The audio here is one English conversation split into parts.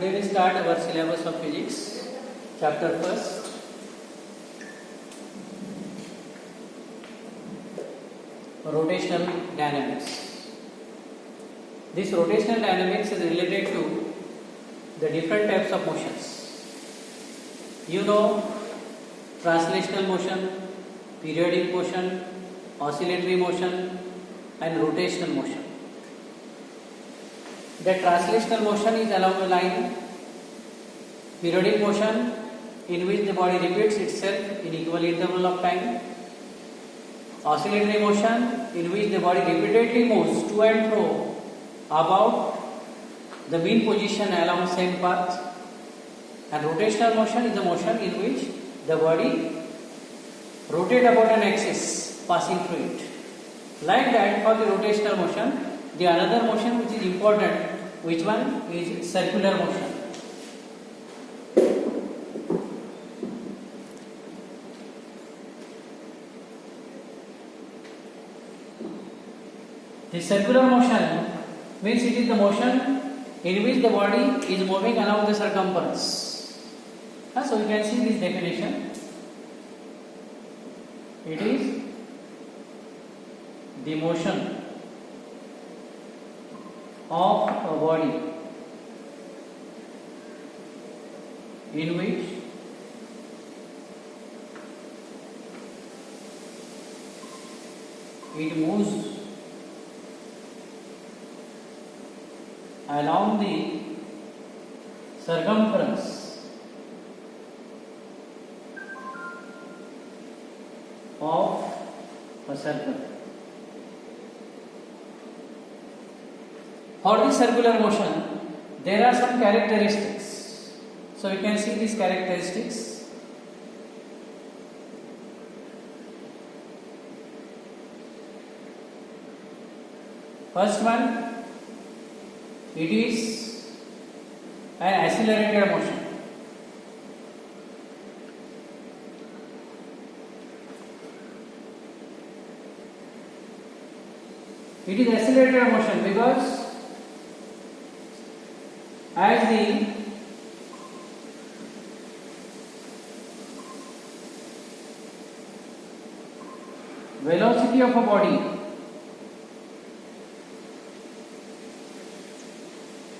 Today we start our syllabus of physics, chapter first. Rotational dynamics. This rotational dynamics is related to the different types of motions. You know, translational motion, periodic motion, oscillatory motion and rotational motion. The translational motion is along a line, periodic motion in which the body repeats itself in equal interval of time, oscillatory motion in which the body repeatedly moves to and fro about the mean position along same path, and rotational motion is the motion in which the body rotates about an axis passing through it. Like that, for the rotational motion, the another motion which is important, which one is circular motion. The circular motion means it is the motion in which the body is moving along the circumference. So you can see this definition. It is the motion of a body in which it moves along the circumference of a circle. For this circular motion, there are some characteristics. So you can see these characteristics. First one, it is an accelerated motion. It is accelerated motion because as the velocity of a body,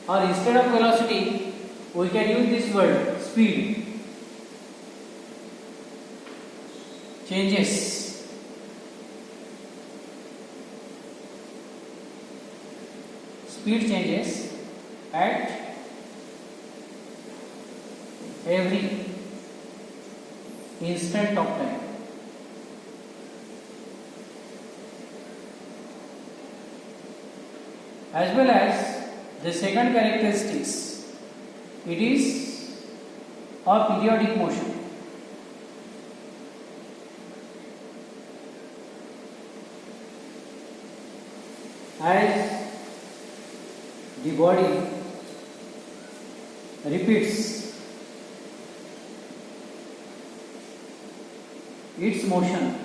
or instead of velocity we can use this word speed, changes, speed changes at every instant of time. As well as the second characteristics, it is a periodic motion. As the body repeats its motion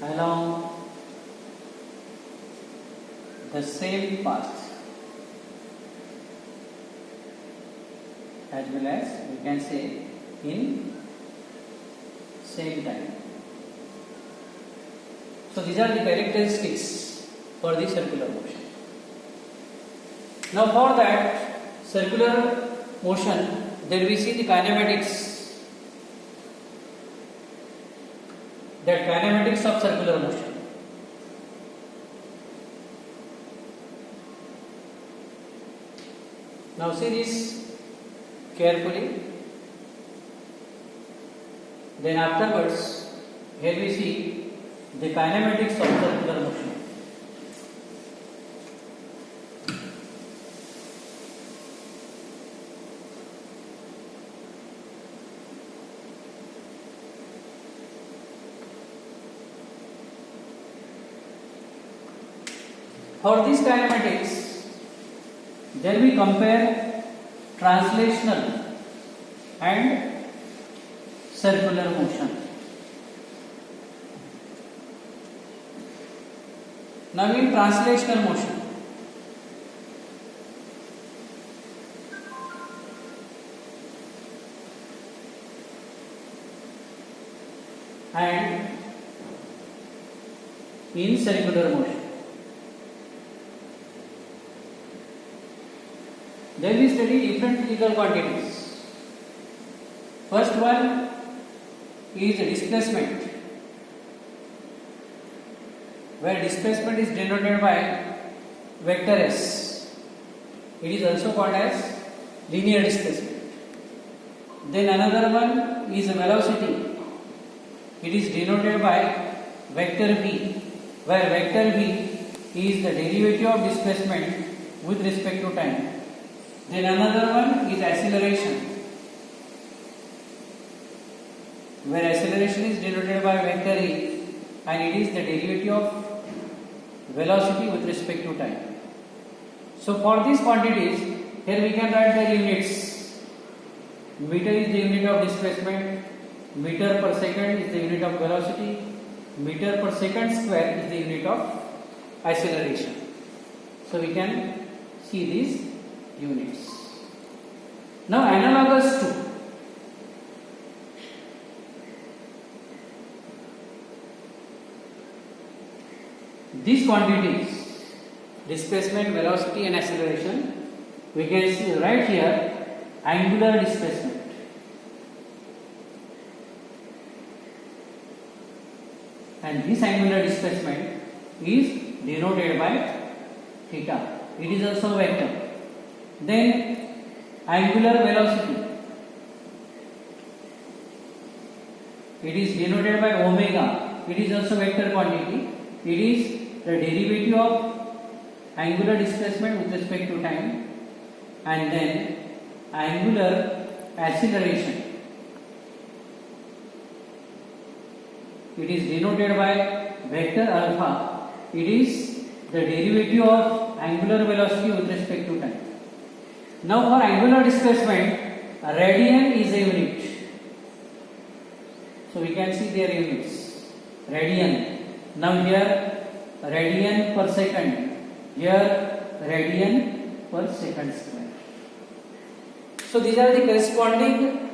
along the same path, as well as we can say in same time. So these are the characteristics for the circular motion. Now for that circular motion, then we see the kinematics, the kinematics of circular motion. Now see this carefully. Then afterwards, here we see the kinematics of circular motion. For these kinematics, then we compare translational and circular motion. Now in translational motion, and in circular motion. Then we study different physical quantities. First one is displacement, where displacement is denoted by vector s. It is also called as linear displacement. Then another one is velocity. It is denoted by vector v, where vector v is the derivative of displacement with respect to time. Then another one is acceleration, where acceleration is denoted by vector e, and it is the derivative of velocity with respect to time. So for these quantities, here we can write their units. Meter is the unit of displacement, meter per second is the unit of velocity, meter per second square is the unit of acceleration. So we can see these units. Now analogous to these quantities, displacement, velocity and acceleration, we can see right here angular displacement. And this angular displacement is denoted by theta. It is also vector. Then angular velocity, it is denoted by omega. It is also vector quantity. It is the derivative of angular displacement with respect to time. And then angular acceleration, it is denoted by vector alpha. It is the derivative of angular velocity with respect to time. Now for angular displacement, radian is a unit. So we can see their units. Radian. Now here radian per second. Here radian per second square. So these are the corresponding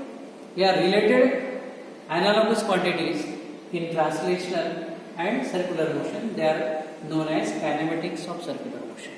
related analogous quantities in translational and circular motion. They are known as kinematics of circular motion.